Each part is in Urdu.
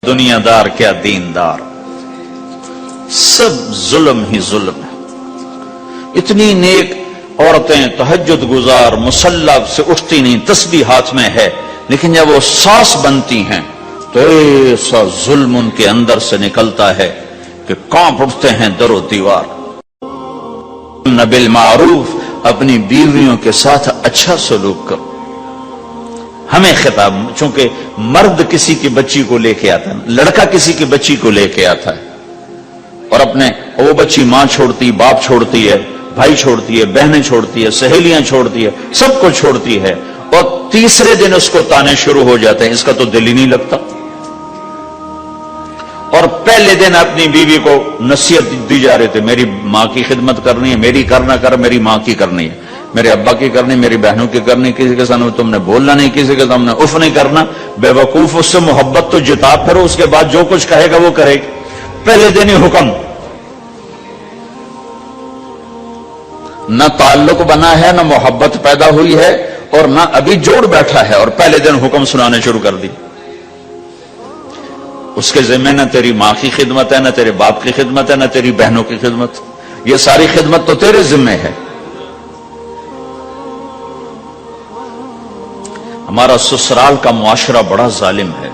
دنیا دار کیا دیندار، سب ظلم ہی ظلم ہے۔ اتنی نیک عورتیں تہجد گزار مسلح سے اٹھتی نہیں، تسبیح ہاتھ میں ہے، لیکن جب وہ ساس بنتی ہیں تو ایسا ظلم ان کے اندر سے نکلتا ہے کہ کانپ اٹھتے ہیں در و دیوار۔ بالمعروف، اپنی بیویوں کے ساتھ اچھا سلوک کرو۔ ہمیں خطاب، چونکہ مرد کسی کی بچی کو لے کے آتا ہے، لڑکا کسی کی بچی کو لے کے آتا ہے اور اپنے وہ بچی ماں چھوڑتی، باپ چھوڑتی ہے، بھائی چھوڑتی ہے، بہنیں چھوڑتی ہے، سہیلیاں چھوڑتی ہے، سب کو چھوڑتی ہے، اور تیسرے دن اس کو تانے شروع ہو جاتے ہیں، اس کا تو دل ہی نہیں لگتا۔ اور پہلے دن اپنی بیوی کو نصیحت دی جا رہے تھے، میری ماں کی خدمت کرنی ہے، میری کرنا کر، میری ماں کی کرنی ہے، میرے ابا کی کرنی، میری بہنوں کی کرنی، کسی کے سامنے تم نے بولنا نہیں، کسی کے سامنے اف نہیں کرنا۔ بے وقوف، اس سے محبت تو جتا پھرو، اس کے بعد جو کچھ کہے گا وہ کرے گی۔ پہلے دن ہی حکم، نہ تعلق بنا ہے، نہ محبت پیدا ہوئی ہے، اور نہ ابھی جوڑ بیٹھا ہے، اور پہلے دن حکم سنانے شروع کر دی۔ اس کے ذمہ نہ تیری ماں کی خدمت ہے، نہ تیرے باپ کی خدمت ہے، نہ تیری بہنوں کی خدمت، یہ ساری خدمت تو تیرے ذمہ ہے۔ ہمارا سسرال کا معاشرہ بڑا ظالم ہے،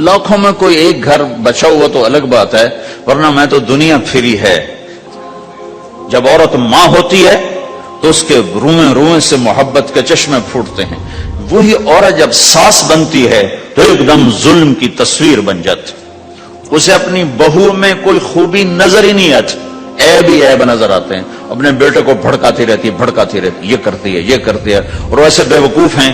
لاکھوں میں کوئی ایک گھر بچا ہوا تو الگ بات ہے، ورنہ میں تو دنیا پھری ہے۔ جب عورت ماں ہوتی ہے تو اس کے روئیں روئیں سے محبت کے چشمے پھوٹتے ہیں، وہی عورت جب ساس بنتی ہے تو ایک دم ظلم کی تصویر بن جاتی، اسے اپنی بہو میں کوئی خوبی نظر ہی نہیں آتی، عیب ہی عیب نظر آتے ہیں، اپنے بیٹے کو بھڑکاتی رہتی ہے، یہ کرتی ہے، یہ کرتی ہے۔ اور ویسے بے وقوف ہیں،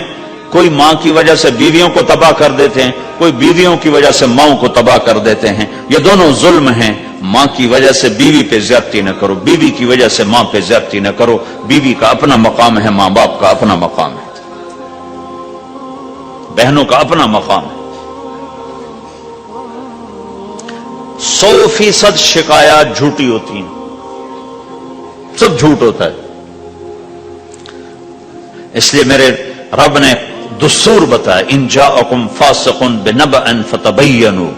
کوئی ماں کی وجہ سے بیویوں کو تباہ کر دیتے ہیں، کوئی بیویوں کی وجہ سے ماں کو تباہ کر دیتے ہیں، یہ دونوں ظلم ہیں۔ ماں کی وجہ سے بیوی پہ زیادتی نہ کرو، بیوی کی وجہ سے ماں پہ زیادتی نہ کرو، بیوی کا اپنا مقام ہے، ماں باپ کا اپنا مقام ہے، بہنوں کا اپنا مقام ہے۔ 100% شکایات جھوٹی ہوتی ہیں، سب جھوٹ ہوتا ہے۔ اس لیے میرے رب نے دستور بتایا، ان جاءکم فاسق بنبأ فتبینوا،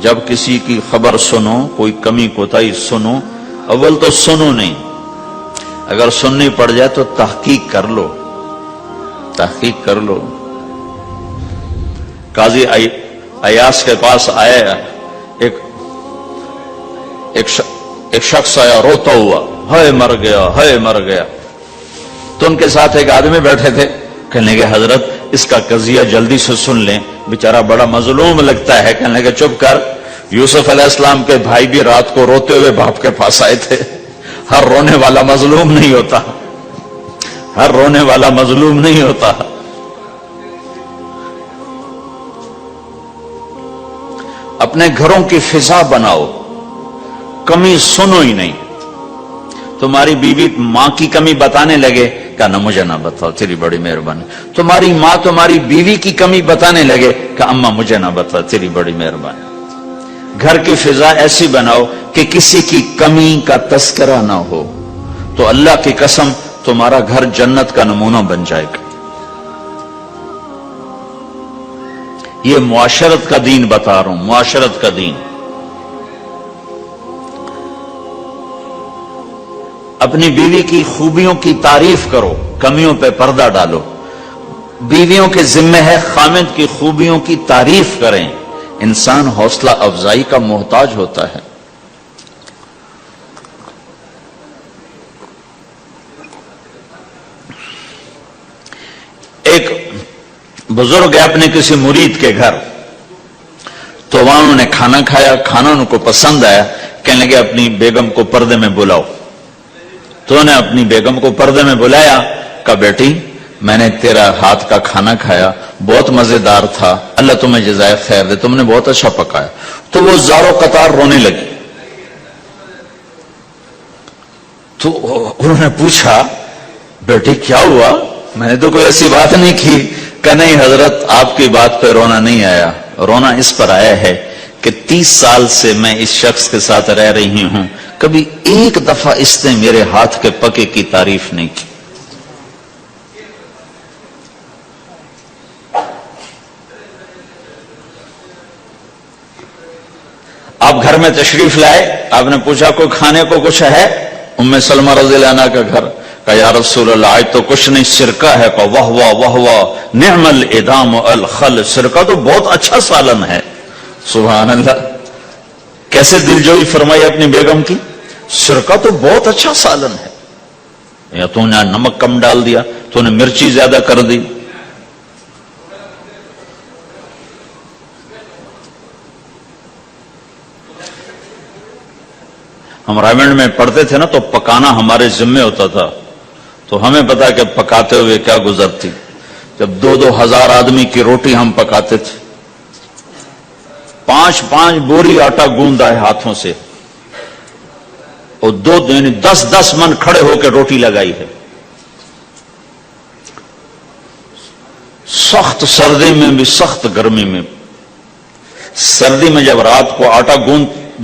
جب کسی کی خبر سنو، کوئی کمی کوتاہی سنو، اول تو سنو نہیں، اگر سننی پڑ جائے تو تحقیق کر لو، تحقیق کر لو۔ قاضی ایاس کے پاس آیا ایک شخص آیا روتا ہوا، ہائے مر گیا، ہائے مر گیا۔ تو ان کے ساتھ ایک آدمی بیٹھے تھے، کہنے لگے حضرت اس کا قضیہ جلدی سے سن لیں، بیچارہ بڑا مظلوم لگتا ہے۔ کہنے لگے چپ کر، یوسف علیہ السلام کے بھائی بھی رات کو روتے ہوئے باپ کے پاس آئے تھے، ہر رونے والا مظلوم نہیں ہوتا، ہر رونے والا مظلوم نہیں ہوتا۔ اپنے گھروں کی فضا بناؤ، کمی سنو ہی نہیں۔ تمہاری بیوی ماں کی کمی بتانے لگے، کہا مجھے نہ بتاؤ، تیری بڑی مہربانی۔ تمہاری ماں تمہاری بیوی کی کمی بتانے لگے، کہا اماں مجھے نہ بتاؤ، تیری بڑی مہربانی۔ گھر کی فضا ایسی بناؤ کہ کسی کی کمی کا تذکرہ نہ ہو، تو اللہ کی قسم تمہارا گھر جنت کا نمونہ بن جائے گا۔ یہ معاشرت کا دین بتا رہا ہوں، معاشرت کا دین۔ اپنی بیوی کی خوبیوں کی تعریف کرو، کمیوں پہ پردہ ڈالو۔ بیویوں کے ذمہ ہے خامد کی خوبیوں کی تعریف کریں، انسان حوصلہ افزائی کا محتاج ہوتا ہے۔ ایک بزرگ ہے اپنے کسی مرید کے گھر، تو وہاں انہوں نے کھانا کھایا، کھانا ان کو پسند آیا، کہنے لگے اپنی بیگم کو پردے میں بلاؤ۔ تو انہوں نے اپنی بیگم کو پردے میں بلایا، کہا بیٹی میں نے تیرا ہاتھ کا کھانا کھایا، بہت مزیدار تھا، اللہ تمہیں جزائے خیر دے، تم نے بہت اچھا پکایا۔ تو وہ زارو قطار رونے لگی۔ تو انہوں نے پوچھا بیٹی کیا ہوا، میں نے تو کوئی ایسی بات نہیں کی۔ کہ نہیں حضرت آپ کی بات پہ رونا نہیں آیا، رونا اس پر آیا ہے کہ 30 سال سے میں اس شخص کے ساتھ رہ رہی ہوں، کبھی ایک دفعہ اس نے میرے ہاتھ کے پکے کی تعریف نہیں کی۔ گھر میں تشریف لائے، آپ نے پوچھا کوئی کھانے کو کچھ ہے؟ ام سلمہ رضی اللہ عنہ کا گھر، کہا یا رسول اللہ آج تو کچھ نہیں، سرکہ ہے۔ کہا واہ واہ واہ واہ، نعم الادام الخل، سرکہ تو بہت اچھا سالن ہے۔ سبحان اللہ، کیسے دلجوئی فرمائی اپنی بیگم کی، سرکہ تو بہت اچھا سالن ہے، یا تو نے نمک کم ڈال دیا، تو نے مرچی زیادہ کر دی۔ ہم رائمنڈ میں پڑھتے تھے نا، تو پکانا ہمارے ذمے ہوتا تھا، تو ہمیں پتا کہ پکاتے ہوئے کیا گزرتی۔ جب 2,000 آدمی کی روٹی ہم پکاتے تھے، 5 بوری آٹا گوندا ہے ہاتھوں سے، اور 10 من کھڑے ہو کے روٹی لگائی ہے، سخت سردی میں بھی سخت گرمی میں۔ سردی میں جب رات کو آٹا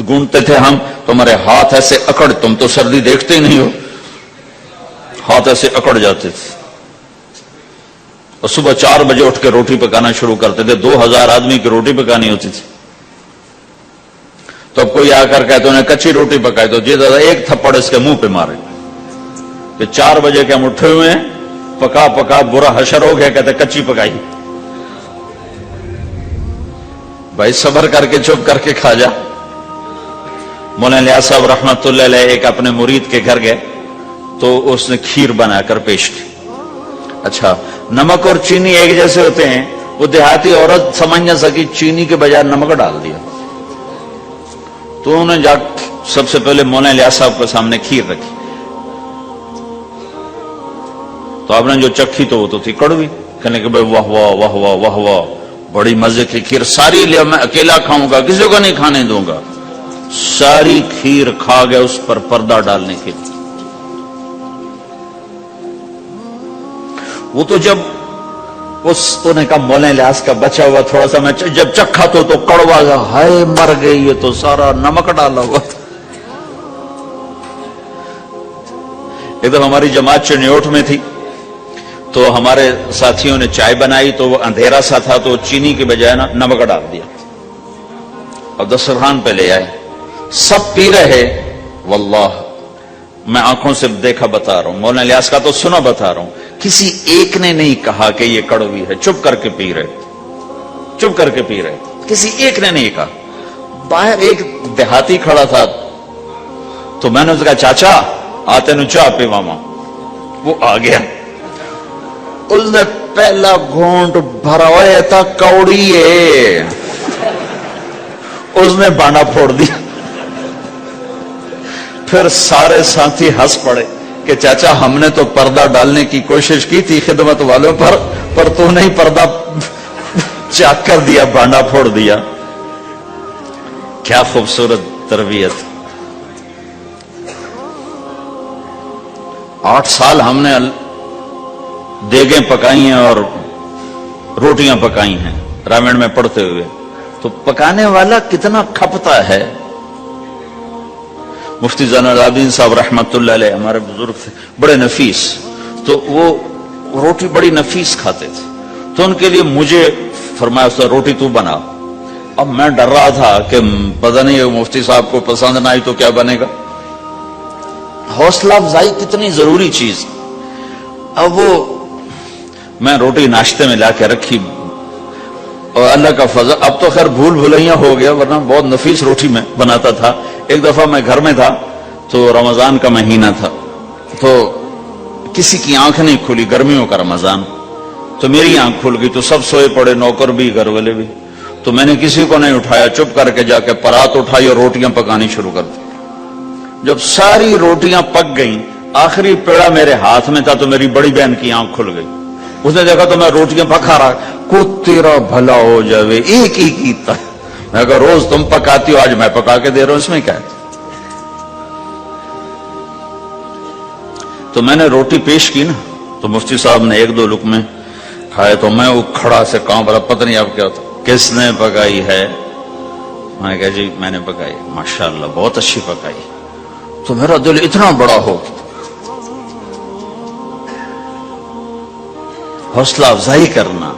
گونتے تھے ہم، تو ہمارے ہاتھ ایسے اکڑ، تم تو سردی دیکھتے ہی نہیں ہو، ہاتھ ایسے اکڑ جاتے تھے، اور صبح 4 بجے اٹھ کے روٹی پکانا شروع کرتے تھے۔ 2,000 آدمی کی روٹی پکانی ہوتی تھی۔ تو اب کوئی آ کر کہتے انہیں کچی روٹی پکائی، تو جی دادا ایک تھپڑ اس کے منہ پہ مارے کہ 4 بجے کے ہم اٹھے ہوئے ہیں، پکا پکا برا حشر ہو گیا، کہتے کچی پکائی۔ بھائی صبر کر کے چپ کر کے کھا جا۔ مولانا الیاس صاحب رحمت اللہ علیہ ایک اپنے مرید کے گھر گئے، تو اس نے کھیر بنا کر پیش کی۔ اچھا، نمک اور چینی ایک جیسے ہوتے ہیں، وہ دیہاتی عورت سمجھ نہ سکی، چینی کے بجائے نمک ڈال دیا، تو انہوں نے جا سب سے پہلے مولانا الیاس صاحب کے سامنے کھیر رکھی، تو آپ نے جو چکھی تو وہ تو تھی کڑوی، کہنے کہ بھائی واہ واہ واہ واہ واہ واہ، بڑی مزے کی کھیر، ساری لیا میں اکیلا کھاؤں گا، کسی کو نہیں کھانے دوں گا۔ ساری کھیر کھا گیا، اس پر پردہ ڈالنے کے لیے۔ وہ تو جب تو نے کہا مولانا الیاس کا بچا ہوا تھوڑا سا میں جب چکھا تو کڑوا گیا، ہائے مر گئی، یہ تو سارا نمک ڈالا ہوا تھا۔ ایک دم ہماری جماعت چنیوٹ میں تھی، تو ہمارے ساتھیوں نے چائے بنائی، تو وہ اندھیرا سا تھا، تو چینی کے بجائے نا نمک ڈال دیا، اور دسترخوان پہ لے آئے، سب پی رہے۔ واللہ میں آنکھوں سے دیکھا بتا رہا ہوں، مولانا الیاس کا تو سنا بتا رہا ہوں، کسی ایک نے نہیں کہا کہ یہ کڑوی ہے، چپ کر کے پی رہے، چپ کر کے پی رہے، کسی ایک نے نہیں کہا۔ باہر ایک دیہاتی کھڑا تھا، تو میں نے اس کہا چاچا آتے نو چاہ پی ماما، وہ آ گیا، اس نے پہلا گھونٹ بھرا ہوا تھا، کوڑی ہے، اس نے بانڈا پھوڑ دیا۔ پھر سارے ساتھی ہنس پڑے کہ چاچا ہم نے تو پردہ ڈالنے کی کوشش کی تھی خدمت والوں پر تو نہیں پردہ چاک کر دیا، بانڈا پھوڑ دیا۔ کیا خوبصورت تربیت۔ 8 سال ہم نے دیگیں پکائی ہیں اور روٹیاں پکائی ہیں رامن میں پڑھتے ہوئے، تو پکانے والا کتنا کھپتا ہے۔ مفتی زین العابدین صاحب رحمت اللہ علیہ ہمارے بزرگ تھے، بڑے نفیس، تو وہ روٹی بڑی نفیس کھاتے تھے، تو ان کے لیے مجھے فرمایا اس روٹی تو بنا۔ اب میں ڈر رہا تھا کہ پتہ نہیں مفتی صاحب کو پسند نہ آئی تو کیا بنے گا۔ حوصلہ افزائی کتنی ضروری چیز۔ اب وہ میں روٹی ناشتے میں لا کے رکھی، اور اللہ کا فضل، اب تو خیر بھول بھلیاں ہو گیا، ورنہ بہت نفیس روٹی میں بناتا تھا۔ ایک دفعہ میں گھر میں تھا، تو رمضان کا مہینہ تھا، تو کسی کی آنکھ نہیں کھلی، گرمیوں کا رمضان، تو میری آنکھ کھل گئی، تو سب سوئے پڑے، نوکر بھی گھر والے بھی، تو میں نے کسی کو نہیں اٹھایا، چپ کر کے جا کے پرات اٹھائی اور روٹیاں پکانی شروع کر دی۔ جب ساری روٹیاں پک گئیں، آخری پیڑا میرے ہاتھ میں تھا، تو میری بڑی بہن کی آنکھ کھل گئی، اس نے دیکھا تو میں روٹیاں پکا رہا، کو تیرا بھلا ہو جاوے، ایک ہی کیتا، میں کہا روز تم پکاتی ہو، آج میں پکا کے دے رہا ہوں، اس میں کیا ہے۔ تو میں نے روٹی پیش کی نا، تو مفتی صاحب نے 1-2 لقمے کھائے، تو میں وہ کھڑا سے کام بڑا، پتہ نہیں اب کیا ہوتا، کس نے پکائی ہے؟ میں نے کہا جی میں نے پکائی، ماشاءاللہ بہت اچھی پکائی۔ تو میرا دل اتنا بڑا ہو، حوصلہ افزائی کرنا،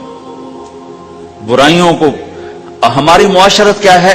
برائیوں کو۔ ہماری معاشرت کیا ہے،